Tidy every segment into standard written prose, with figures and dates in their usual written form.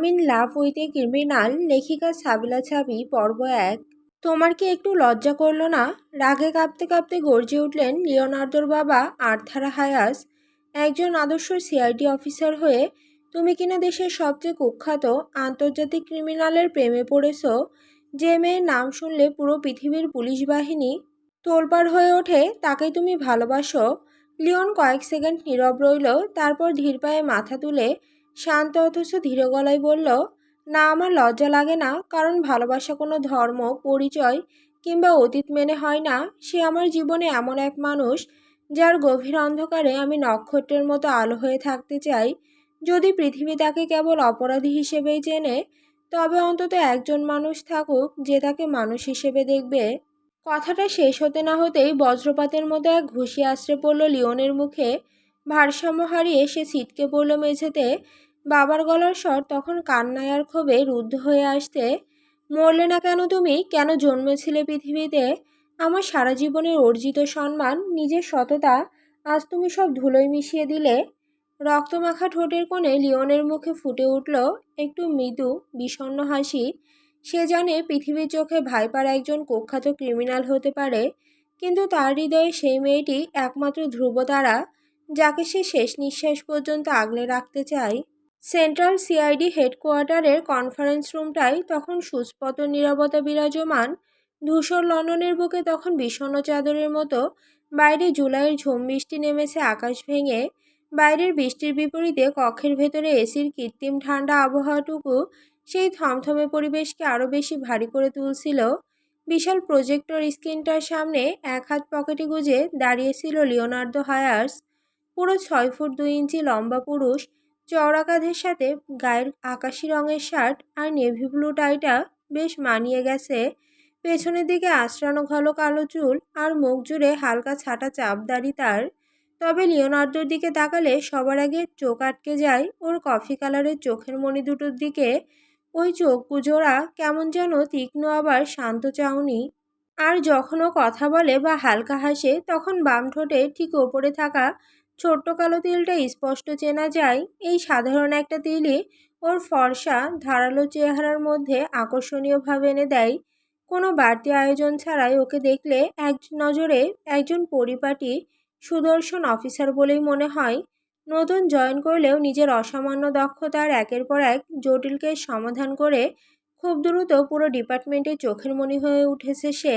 Um in love with a criminal, লেখিকা সাবিলা ছাবি, পর্ব ১। তোমার কি একটু লজ্জা করলো না? রাগে কাঁপতে কাঁপতে গর্জে উঠলেন লিওনার্দোর বাবা আর্থার হায়াস। একজন আদর্শ সিআইডি অফিসার হয়ে তুমি কিনা দেশের সবচেয়ে কুখ্যাত আন্তর্জাতিক ক্রিমিনালের প্রেমে পড়েছ, যে মেয়ের নাম শুনলে পুরো পৃথিবীর পুলিশ বাহিনী তোলপাড় হয়ে ওঠে, তাকেই তুমি ভালোবাসো। লিওন কয়েক সেকেন্ড নীরব রইল, তারপর ধীর পায়ে মাথা তুলে শান্ত অথচ ধীর গলায় বলল, না, আমার লজ্জা লাগে না, কারণ ভালোবাসা কোনো ধর্ম, পরিচয় কিংবা অতীত মেনে হয় না। সে আমার জীবনে এমন এক মানুষ, যার গভীর অন্ধকারে আমি নক্ষত্রের মতো আলো হয়ে থাকতে চাই। যদি পৃথিবী তাকে কেবল অপরাধী হিসেবেই চেনে, তবে অন্তত একজন মানুষ থাকুক যে তাকে মানুষ হিসেবে দেখবে। কথাটা শেষ হতে না হতেই বজ্রপাতের মতো এক ঘুষি আছড়ে পড়ল লিওনের মুখে। ভারসাম্য হারিয়ে সে ছিটকে পড়ল মেঝেতে। বাবার গলার স্বর তখন কান্নায় আর ক্ষোভে রুদ্ধ হয়ে আসতে, মরলে না কেন তুমি? কেন জন্মেছিলে পৃথিবীতে? আমার সারা জীবনের অর্জিত সম্মান, নিজের সততা, আজ তুমি সব ধুলোয় মিশিয়ে দিলে। রক্তমাখা ঠোঁটের কোণে লিওনের মুখে ফুটে উঠল একটু মৃদু বিষণ্ণ হাসি। সে জানে পৃথিবীর চোখে ভাইপার একজন কুখ্যাত ক্রিমিনাল হতে পারে, কিন্তু তার হৃদয়ে সেই মেয়েটি একমাত্র ধ্রুবতারা, যাকে সে শেষ নিঃশ্বাস পর্যন্ত আগলে রাখতে চায়। সেন্ট্রাল সিআইডি হেডকোয়ার্টারের কনফারেন্স রুমটায় তখন সুস্পষ্ট নীরবতা বিরাজমান। ধূসর লন্ডনের বুকে তখন বিষণ্ণ চাদরের মতো। বাইরে জুলাইয়ের ঝোম বৃষ্টি নেমেছে আকাশ ভেঙে। বাইরের বৃষ্টির বিপরীতে কক্ষের ভেতরে এসির কৃত্রিম ঠান্ডা আবহাওয়াটুকু সেই থমথমে পরিবেশকে আরও বেশি ভারী করে তুলছিল। বিশাল প্রজেক্টর স্ক্রিনটার সামনে এক হাত পকেটে গুজে দাঁড়িয়েছিল লিওনার্দো হায়ার্স। পুরো 6 ফুট 2 ইঞ্চি লম্বা পুরুষ, চওড়া কাঁধের সাথে গায়ের আকাশি রঙের শার্ট আর নেভি ব্লু টাইটা বেশ মানিয়ে গেছে। পেছনের দিকে আঁচড়ানো ঘন কালো চুল আর মুখ জুড়ে হালকা ছাটা চাপ দাড়ি তার। তবে লিওনার্দোর দিকে তাকালে সবার আগে চোখ আটকে যায় ওর কফি কালারের চোখের মণি দুটোর দিকে। ওই চোখ জোড়া কেমন যেন তীক্ষ্ণ আবার শান্ত চাউনি। আর যখন ও কথা বলে বা হালকা হাসে, তখন বাম ঠোঁটে ঠিক ওপরে থাকা ছোট্ট কালো তিলটা স্পষ্ট চেনা যায়। এই সাধারণ একটা তিলই ওর ফর্সা ধারালো চেহারার মধ্যে আকর্ষণীয় ভাব এনে দেয়। কোনো বাড়তি আয়োজন ছাড়াই ওকে দেখলে এক নজরে একজন পরিপাটি সুদর্শন অফিসার বলেই মনে হয়। নতুন জয়েন করলেও নিজের অসামান্য দক্ষতার একের পর এক জটিল কেস সমাধান করে খুব দ্রুত পুরো ডিপার্টমেন্টের চোখের মণি হয়ে উঠেছে সে।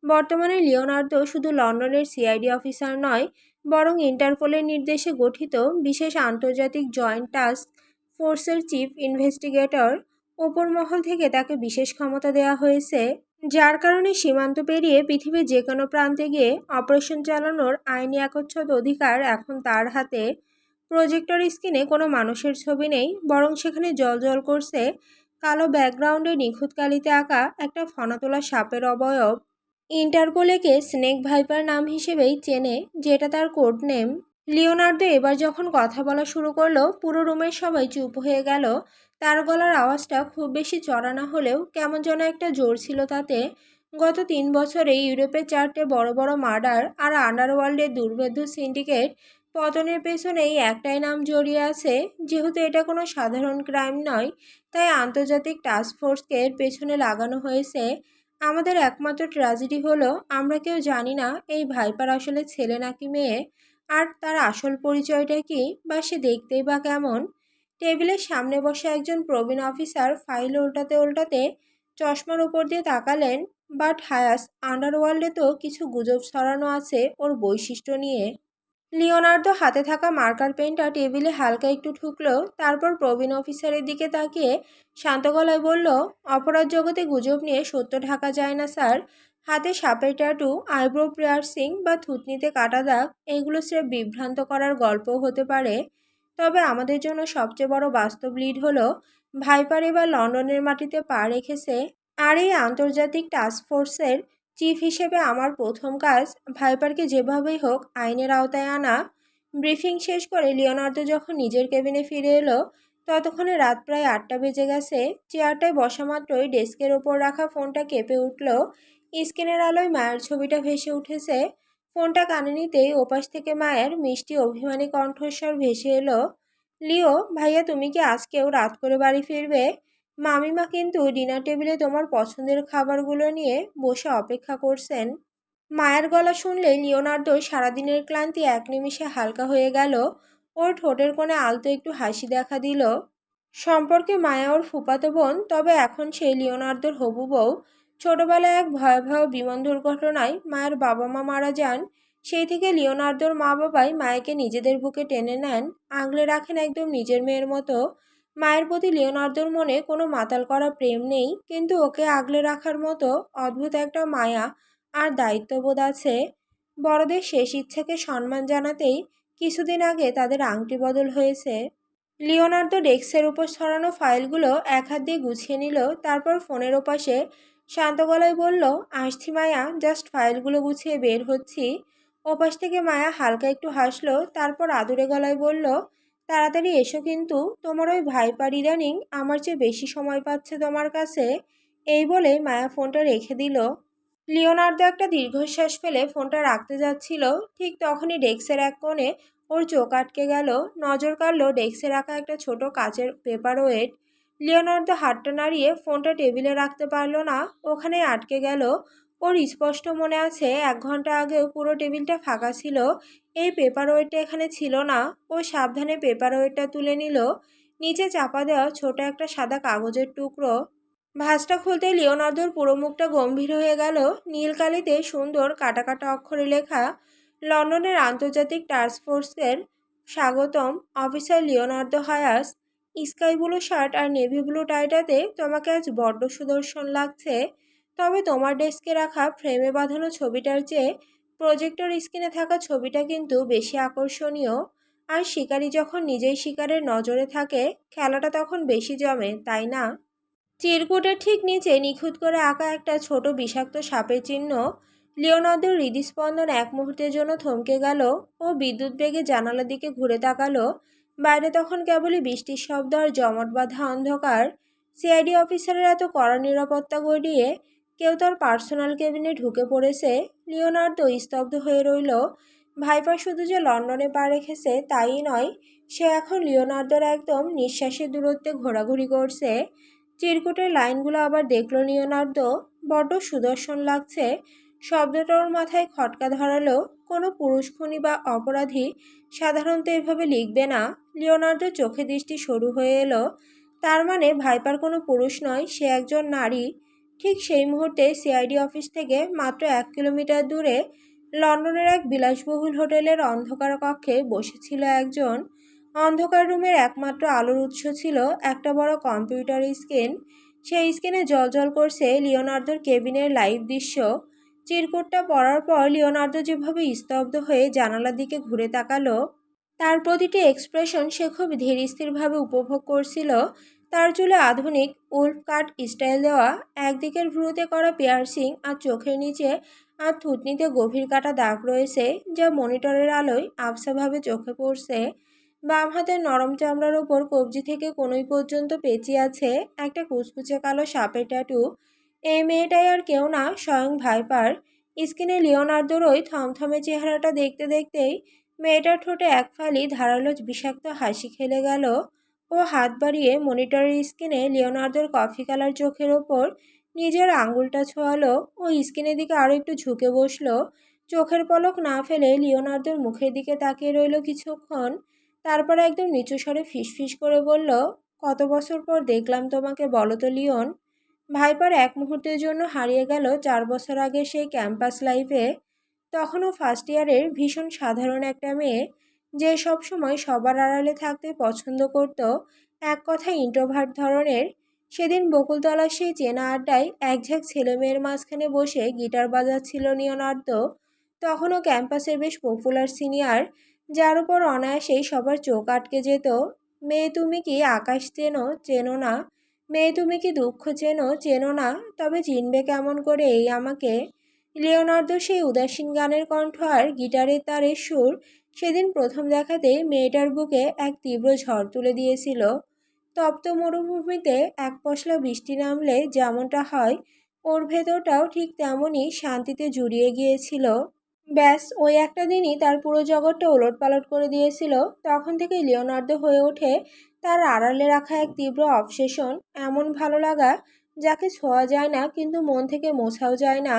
বর্তমানে লিওনার্দো শুধু লন্ডনের সিআইডি অফিসার নয়, বরং ইন্টারপোলের নির্দেশে গঠিত বিশেষ আন্তর্জাতিক জয়েন্ট টাস্ক ফোর্সের চিফ ইনভেস্টিগেটর। ওপর মহল থেকে তাকে বিশেষ ক্ষমতা দেওয়া হয়েছে, যার কারণে সীমান্ত পেরিয়ে পৃথিবীর যে কোনো প্রান্তে গিয়ে অপারেশন চালানোর আইনি একচ্ছত্র অধিকার এখন তার হাতে। প্রজেক্টর স্ক্রিনে কোনো মানুষের ছবি নেই, বরং সেখানে জ্বলজ্বল করছে কালো ব্যাকগ্রাউন্ডে নিখুঁত কালিতে আঁকা একটা ফনা তোলা সাপের অবয়ব। ইন্টারপোল একে স্নেক ভাইপার নাম হিসেবেই চেনে, যেটা তার কোড নেম। লিওনার্দো এবার যখন কথা বলা শুরু করলো, পুরো রুমের সবাই চুপ হয়ে গেল। তার গলার আওয়াজটা খুব বেশি চড়া না হলেও কেমন যেন একটা জোর ছিল তাতে। গত 3 বছরে ইউরোপের 4টে বড় বড় মার্ডার আর আন্ডারওয়ার্ল্ডের দুর্ভেদ্য সিন্ডিকেট পতনের পেছনে এই একটাই নাম জড়িয়ে আছে। যেহেতু এটা কোনো সাধারণ ক্রাইম নয়, তাই আন্তর্জাতিক টাস্ক ফোর্সকে এর পেছনে লাগানো হয়েছে। আমাদের একমাত্র ট্র্যাজেডি হলো আমরা কেউ জানি না এই ভাইপার আসলে ছেলে নাকি মেয়ে, আর তার আসল পরিচয়টা কি, বা সে দেখতেই বা কেমন। টেবিলের সামনে বসে একজন প্রবীণ অফিসার ফাইল উল্টাতে উল্টাতে চশমার উপর দিয়ে তাকালেন। বাট হায়াস, আন্ডারওয়ার্ল্ডে তো কিছু গুজব ছড়ানো আছে ওর বৈশিষ্ট্য নিয়ে। লিওনার্দো হাতে থাকা মার্কার পেনটা টেবিলে হালকা একটু ঠুকলো, তারপর প্রবীণ অফিসারের দিকে তাকিয়ে শান্ত গলায় বলল, অপরাধ জগতে গুজব নিয়ে সত্য ঢাকা যায় না স্যার। হাতে সাপের ট্যাটু, আইব্রো পিয়ার্সিং বা থুতনিতে কাটা দাগ, এগুলো স্রেফ বিভ্রান্ত করার গল্পও হতে পারে। তবে আমাদের জন্য সবচেয়ে বড় বাস্তব লিড হলো ভাইপার এবার লন্ডনের মাটিতে পা রেখেছে। আর এই আন্তর্জাতিক টাস্ক ফোর্সের চিফ হিসেবে আমার প্রথম কাজ ভাইপারকে যেভাবেই হোক আইনের আওতায় আনা। ব্রিফিং শেষ করে লিওনার্দো যখন নিজের কেবিনে ফিরে এলো, ততক্ষণে রাত প্রায় 8টা বেজে গেছে। চেয়ারটায় বসা মাত্রই ডেস্কের ওপর রাখা ফোনটা কেঁপে উঠল। স্ক্রিনের আলোয় মায়ের ছবিটা ভেসে উঠেছে। ফোনটা কানে নিতেই ওপাশ থেকে মায়ের মিষ্টি অভিমানী কণ্ঠস্বর ভেসে এলো, লিও, ভাইয়া তুমি কি আজকেও রাত করে বাড়ি ফিরবে? মামিমা কিন্তু ডিনার টেবিলে তোমার পছন্দের খাবারগুলো নিয়ে বসে অপেক্ষা করছেন। মায়ের গলা শুনলে লিওনার্দোর সারাদিনের ক্লান্তি এক নিমিষে হালকা হয়ে গেল। ওর ঠোঁটের কোণে আলতো একটু হাসি দেখা দিল। সম্পর্কে মায়া ওর ফুফাতো বোন, তবে এখন সে লিওনার্দোর হবু বউ। ছোটবেলায় এক ভয়াবহ বিমান দুর্ঘটনায় মায়ের বাবা মা মারা যান। সেই থেকে লিওনার্দোর মা বাবাই মায়াকে নিজেদের বুকে টেনে নেন, আগলে রাখেন একদম নিজের মেয়ের মতো। মায়ের প্রতি লিওনার্দোর মনে কোনো মাতাল করা প্রেম নেই, কিন্তু ওকে আগলে রাখার মতো অদ্ভুত একটা মায়া আর দায়িত্ববোধ আছে। বড়দের শেষ ইচ্ছাকে সম্মান জানাতেই কিছুদিন আগে তাদের আংটি বদল হয়েছে। লিওনার্দো ডেস্কের উপর ছড়ানো ফাইলগুলো এক হাত দিয়ে গুছিয়ে নিল, তারপর ফোনের ওপাশে শান্ত গলায় বলল, আসছি মায়া, জাস্ট ফাইলগুলো গুছিয়ে বের হচ্ছি। ওপাশ থেকে মায়া হালকা একটু হাসলো, তারপর আদুরে গলায় বলল, তাড়াতাড়ি এসো কিন্তু, তোমার ওই ভাইপার ইদানিং আমার চেয়ে বেশি সময় পাচ্ছে তোমার কাছে। এই বলে মায়া ফোনটা রেখে দিল। লিওনার্দো একটা দীর্ঘশ্বাস ফেলে ফোনটা রাখতে যাচ্ছিল, ঠিক তখনই ডেস্কের এক কোণে ওর চোখ আটকে গেল। নজর কাড়ল ডেস্কে রাখা একটা ছোট কাচের পেপার ওয়েট। লিওনার্দো হাতটা নাড়িয়ে ফোনটা টেবিলে রাখতে পারল না, ওখানেই আটকে গেল। ওর স্পষ্ট মনে আছে 1 ঘন্টা আগেও পুরো টেবিলটা ফাঁকা ছিল, এই পেপার ওয়েটটা এখানে ছিল না। ও সাবধানে পেপার ওয়েটটা তুলে নিল। নিচে চাপা দেওয়া ছোট একটা সাদা কাগজের টুকরো। ভাঁজটা খুলতে লিওনার্দোর পুরো মুখটা গম্ভীর হয়ে গেল। নীল কালিতে সুন্দর কাটা কাটা অক্ষরে লেখা, লন্ডনের আন্তর্জাতিক টাস্ক ফোর্সের স্বাগতম officer Leonardo Hayes. Sky blue shirt আর নেভি ব্লু টাইটাতে তোমাকে আজ বড্ড সুদর্শন লাগছে। তবে তোমার ডেস্কে রাখা ফ্রেমে বাঁধানো ছবিটার চেয়ে প্রজেক্টর স্ক্রিনে থাকা ছবিটা কিন্তু বেশি আকর্ষণীয়। আর শিকারী যখন নিজেই শিকারের নজরে থাকে, খেলাটা তখন বেশি জমে, তাই না? চিরকুটের ঠিক নিচে নিখুঁত করে আঁকা একটা ছোট বিষাক্ত সাপের চিহ্ন। লিওনার্দোর হৃদস্পন্দন এক মুহূর্তের জন্য থমকে গেল। ও বিদ্যুৎ বেগে জানালার দিকে ঘুরে তাকালো। বাইরে তখন কেবলই বৃষ্টির শব্দ আর জমাট বাঁধা অন্ধকার। সিআইডি অফিসারের এত কড়া নিরাপত্তা গড়িয়ে কেউ তার পার্সোনাল কেবিনে ঢুকে পড়েছে। লিওনার্দো স্তব্ধ হয়ে রইল। ভাইপার শুধু যে লন্ডনে পা রেখেছে তাই নয়, সে এখন লিওনার্দোর একদম নিঃশ্বাসের দূরত্বে ঘোরাঘুরি করছে। চিরকুটের লাইনগুলো আবার দেখল লিওনার্দো। বড্ড সুদর্শন লাগছে। শব্দটা ওর মাথায় খটকা ধরালো। কোনো পুরুষ খুনি বা অপরাধী সাধারণত এভাবে লিখবে না। লিওনার্দোর চোখে দৃষ্টি সরু হয়ে এলো। তার মানে ভাইপার কোনো পুরুষ নয়, সে একজন নারী। ঠিক সেই মুহূর্তে সিআইডি অফিস থেকে মাত্র 1 কিলোমিটার দূরে লন্ডনের এক বিলাসবহুল হোটেলের অন্ধকার কক্ষে বসেছিল একজন। অন্ধকার রুমের একমাত্র আলোর উৎস ছিল একটা বড় কম্পিউটার স্ক্রিন। সেই স্ক্রিনে জ্বলজ্বল করছে লিওনার্দোর কেবিনের লাইভ দৃশ্য। চিরকুটটা পড়ার পর লিওনার্দো যেভাবে স্তব্ধ হয়ে জানালার দিকে ঘুরে তাকালো, তার প্রতিটি এক্সপ্রেশন সে খুব ধীর স্থিরভাবে উপভোগ করছিল। তার চুলে আধুনিক উল্ফ কাট স্টাইল দেওয়া, একদিকের ভ্রুতে করা পিয়ার্সিং আর চোখের নিচে আর থুতনিতে গভীর কাটা দাগ রয়েছে, যা মনিটরের আলোয় আবছাভাবে চোখে পড়ছে। বাম হাতের নরম চামড়ার ওপর কবজি থেকে কনুই পর্যন্ত পেঁচিয়ে আছে একটা কুচকুচে কালো সাপের ট্যাটু। এই মেয়েটাই আর কেউ না, স্বয়ং ভাইপার। স্ক্রিনে লিওনার্দোর ওই থমথমে চেহারাটা দেখতে দেখতেই মেয়েটার ঠোঁটে এক ফালি ধারালো বিষাক্ত হাসি খেলে গেল। ও হাত বাড়িয়ে মনিটরের স্ক্রিনে লিওনার্দোর কফি কালার চোখের ওপর নিজের আঙুলটা ছোঁয়ালো। ও স্ক্রিনের দিকে আরও একটু ঝুঁকে বসলো। চোখের পলক না ফেলে লিওনার্দোর মুখের দিকে তাকিয়ে রইল কিছুক্ষণ। তারপর একদম নিচু স্বরে ফিসফিস করে বলল, কত বছর পর দেখলাম তোমাকে বলো তো লিওন। ভাইপার এক মুহূর্তের জন্য হারিয়ে গেল 4 বছর আগে সেই ক্যাম্পাস লাইফে। তখনও ফার্স্ট ইয়ারের ভীষণ সাধারণ একটা মেয়ে, যে সবসময় সবার আড়ালে থাকতে পছন্দ করত, এক কথায় ইন্ট্রোভার্ট ধরনের। সেদিন বকুলতলার সেই চেনা আড্ডায় একঝাঁক ছেলেমেয়ের মাঝখানে বসে গিটার বাজাচ্ছিল লিওনার্দো। তখনও ক্যাম্পাসের বেশ পপুলার সিনিয়র, যার উপর অনায়াসেই সবার চোখ আটকে যেত। মেয়ে তুমি কি আকাশ চেনো, চেনো না? মেয়ে তুমি কি দুঃখ চেনো, চেনো না? তবে চিনবে কেমন করে এই আমাকে? লিওনার্দো সেই উদাসীন গানের কণ্ঠ আর গিটারের তারের সুর সেদিন প্রথম দেখাতে মেয়েটার বুকে এক তীব্র ঝড় তুলে দিয়েছিল। তপ্ত মরুভূমিতে এক পশলা বৃষ্টি নামলে যেমনটা হয়, ওর ভেতরটাও ঠিক তেমনই শান্তিতে জুড়িয়ে গিয়েছিল। ব্যাস ওই একটা দিনই তার পুরো জগৎটা ওলটপালট করে দিয়েছিল। তখন থেকেই লিওনার্দো হয়ে ওঠে তার আড়ালে রাখা এক তীব্র অবসেশন, এমন ভালো লাগা যাকে ছোঁয়া যায় না কিন্তু মন থেকে মোছাও যায় না।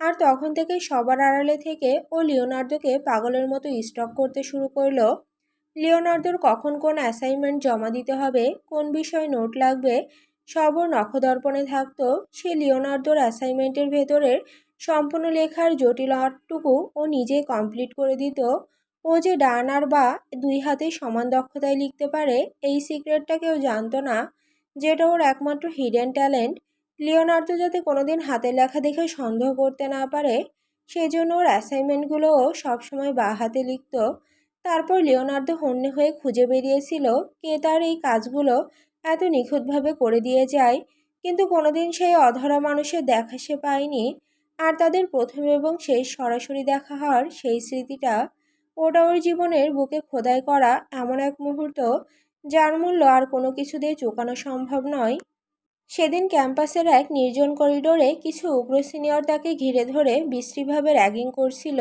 আর তখন থেকেই সবার আড়ালে থেকে ও লিওনার্দোকে পাগলের মতো স্টক করতে শুরু করলো। লিওনার্দোর কখন কোন অ্যাসাইনমেন্ট জমা দিতে হবে, কোন বিষয়ে নোট লাগবে, সব ওর নখদর্পণে থাকতো। সে লিওনার্দোর অ্যাসাইনমেন্টের ভেতরের সম্পূর্ণ লেখার জটিলটুকু ও নিজেই কমপ্লিট করে দিত। ও যে ডান আর বা দুই হাতে সমান দক্ষতায় লিখতে পারে, এই সিক্রেটটা কেউ জানতো না, যেটা ওর একমাত্র হিডেন ট্যালেন্ট। লিওনার্দো যাতে কোনোদিন হাতের লেখা দেখে সন্দেহ করতে না পারে, সেজন্য ওর অ্যাসাইনমেন্টগুলোও সবসময় বাঁ হাতে লিখত। তারপর লিওনার্দো হন্যে হয়ে খুঁজে বেরিয়েছিল কে তার এই কাজগুলো এত নিখুঁতভাবে করে দিয়ে যায়, কিন্তু কোনোদিন সেই অধরা মানুষের দেখা সে পায়নি। আর তাদের প্রথম এবং শেষ সরাসরি দেখা হওয়ার সেই স্মৃতিটা, ওটা ওর জীবনের বুকে খোদাই করা এমন এক মুহূর্ত যার মূল্য আর কোনো কিছু দিয়ে চোকানো সম্ভব নয়। সেদিন ক্যাম্পাসের এক নির্জন করিডোরে কিছু উগ্র সিনিয়র তাকে ঘিরে ধরে বিশ্রীভাবে র্যাগিং করছিল।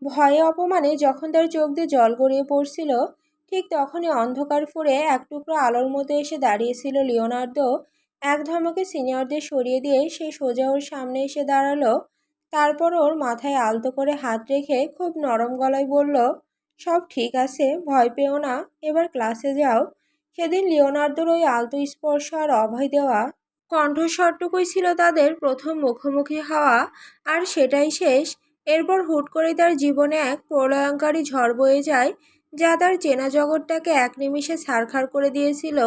ভয়ে অপমানে যখন তার চোখ দিয়ে জল গড়িয়ে পড়ছিল, ঠিক তখনই অন্ধকার ফুঁড়ে এক টুকরো আলোর মতো এসে দাঁড়িয়েছিল লিওনার্দো। এক ধমকে সিনিয়রদের সরিয়ে দিয়ে সে সোজা ওর সামনে এসে দাঁড়ালো। তারপর ওর মাথায় আলতো করে হাত রেখে খুব নরম গলায় বলল, সব ঠিক আছে, ভয় পেও না, এবার ক্লাসে যাও। সেদিন লিওনার্দোর ওই আলতো স্পর্শ আর অভয় দেওয়া কণ্ঠস্বরটুকুই ছিল তাদের প্রথম মুখোমুখি হওয়া, আর সেটাই শেষ। এরপর হুট করেই তার জীবনে এক প্রলয়ঙ্কারী ঝড় বয়ে যায়, যা তার চেনা জগৎটাকে এক নিমিষে ছারখার করে দিয়েছিল।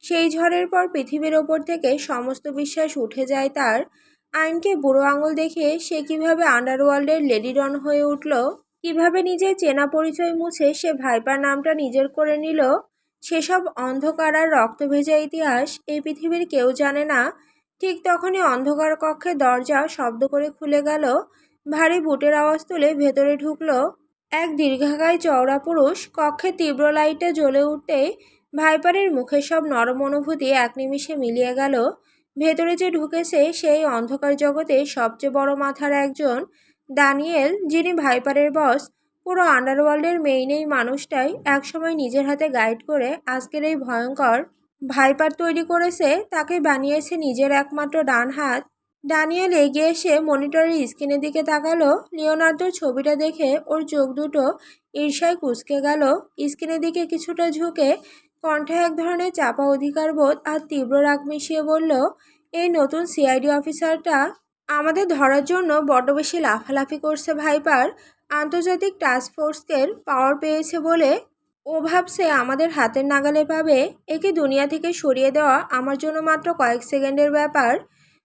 সেই ঝড়ের পর পৃথিবীর ওপর থেকে সমস্ত বিশ্বাস উঠে যায় তার। আইনকে বুড়ো আঙুল দেখিয়ে সে কিভাবে আন্ডারওয়ার্ল্ডের লেডি ডন হয়ে উঠল, কিভাবে নিজের চেনা পরিচয় মুছে সে ভাইপার নামটা নিজের করে নিল, সেসব অন্ধকার আর রক্তভেজা ইতিহাস এই পৃথিবীর কেউ জানে না। ঠিক তখনই অন্ধকার কক্ষের দরজা শব্দ করে খুলে গেল। ভারী বুটের আওয়াজ তুলে ভেতরে ঢুকলো এক দীর্ঘাকায় চওড়া পুরুষ। কক্ষের তীব্র লাইটে জ্বলে উঠতেই ভাইপারের মুখের সব নরম অনুভূতি এক নিমিষে মিলিয়ে গেল। ভেতরে যে ঢুকেছে সেই অন্ধকার জগতে সবচেয়ে বড় মাথার একজন, দানিয়েল, যিনি ভাইপারের বস। পুরো আন্ডারওয়ার্ল্ডের মেইন এই মানুষটাই একসময় নিজের হাতে গাইড করে আজকের এই ভয়ঙ্কর ভাইপার তৈরি করেছে, তাকে বানিয়েছে নিজের একমাত্র ডান হাত। ড্যানিয়েল এগিয়ে এসে মনিটরের স্ক্রিনের দিকে তাকালো। লিওনার্দোর ছবিটা দেখে ওর চোখ দুটো ঈর্ষায় কুঁচকে গেল। স্ক্রিনের দিকে কিছুটা ঝুঁকে কণ্ঠে এক ধরনের চাপা অধিকারবোধ আর তীব্র রাগ মিশিয়ে বলল, এই নতুন সিআইডি অফিসারটা আমাদের ধরার জন্য বড্ড বেশি লাফালাফি করছে ভাইপার। আন্তর্জাতিক টাস্ক ফোর্সের পাওয়ার পেয়েছে বলে ও ভাবছে আমাদের হাতের নাগালে পাবে। একে দুনিয়া থেকে সরিয়ে দেওয়া আমার জন্য মাত্র কয়েক সেকেন্ডের ব্যাপার।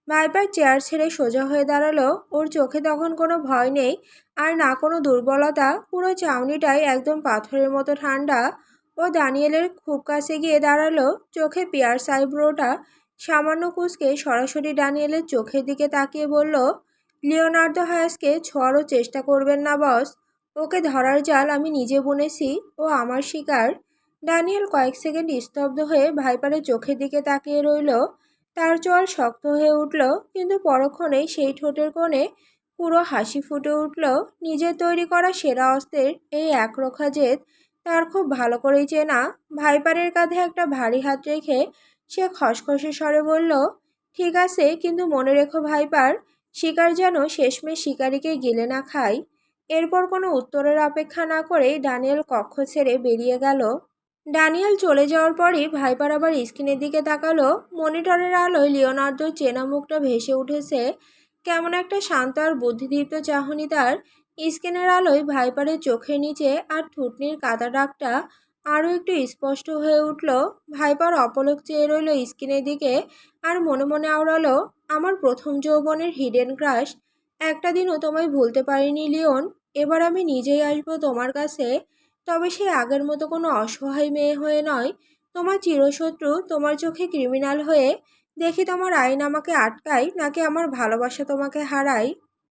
ভাইপার চেয়ার ছেড়ে সোজা হয়ে দাঁড়ালো। ওর চোখে তখন কোনো ভয় নেই আর না কোনো দুর্বলতা। পুরো চাউনিটাই একদম পাথরের মতো ঠান্ডা। ও দানিয়েলের খুব কাছে গিয়ে দাঁড়ালো। চোখে পিয়ার্স আইব্রোটা সামান্য কুঁচকে সরাসরি দানিয়েলের চোখের দিকে তাকিয়ে বলল, লিওনার্দো হায়াসকে ছোঁয়ারও চেষ্টা করবেন না বস। ওকে ধরার জাল আমি নিজে বুনেছি, ও আমার শিকার। ড্যানিয়েল কয়েক সেকেন্ড স্তব্ধ হয়ে ভাইপারের চোখের দিকে তাকিয়ে রইল। তার চোয়াল শক্ত হয়ে উঠল, কিন্তু পরক্ষণেই সেই ঠোঁটের কোণে পুরো হাসি ফুটে উঠল। নিজের তৈরি করা সেরা অস্ত্রের এই একরোখা জেদ তার খুব ভালো করেই চেনা। ভাইপারের কাঁধে একটা ভারী হাত রেখে সে খসখসে স্বরে বলল, ঠিক আছে, কিন্তু মনে রেখো ভাইপার, শিকার যেন শেষমেশ শিকারীকে গিলে না খায়। এরপর কোনো উত্তরের অপেক্ষা না করেই ড্যানিয়েল কক্ষ ছেড়ে বেরিয়ে গেল। ড্যানিয়েল চলে যাওয়ার পরই ভাইপার আবার স্ক্রিনের দিকে তাকালো। মনিটরের আলোয় লিওনার্দোর চেনা মুখটা ভেসে উঠেছে। কেমন একটা শান্ত আর বুদ্ধিদীপ্ত চাহনি তার। স্ক্রিনের আলোয় ভাইপারের চোখের নিচে আর থুতনির কাটা দাগটা আরও একটু স্পষ্ট হয়ে উঠল। ভাইপার অপলক চেয়ে রইল স্ক্রিনের দিকে আর মনে মনে আওড়ালো, আমার প্রথম যৌবনের হিডেন ক্রাশ। একটা দিনও তোমায় ভুলতে পারিনি লিওন। এবার আমি নিজেই আসবো তোমার কাছে, তবে সে আগের মতো কোনো অসহায় মেয়ে হয়ে নয়, তোমার চিরশত্রু, তোমার চোখে ক্রিমিনাল হয়ে। দেখি তোমার আইন আমাকে আটকায় নাকি আমার ভালোবাসা তোমাকে হারায়।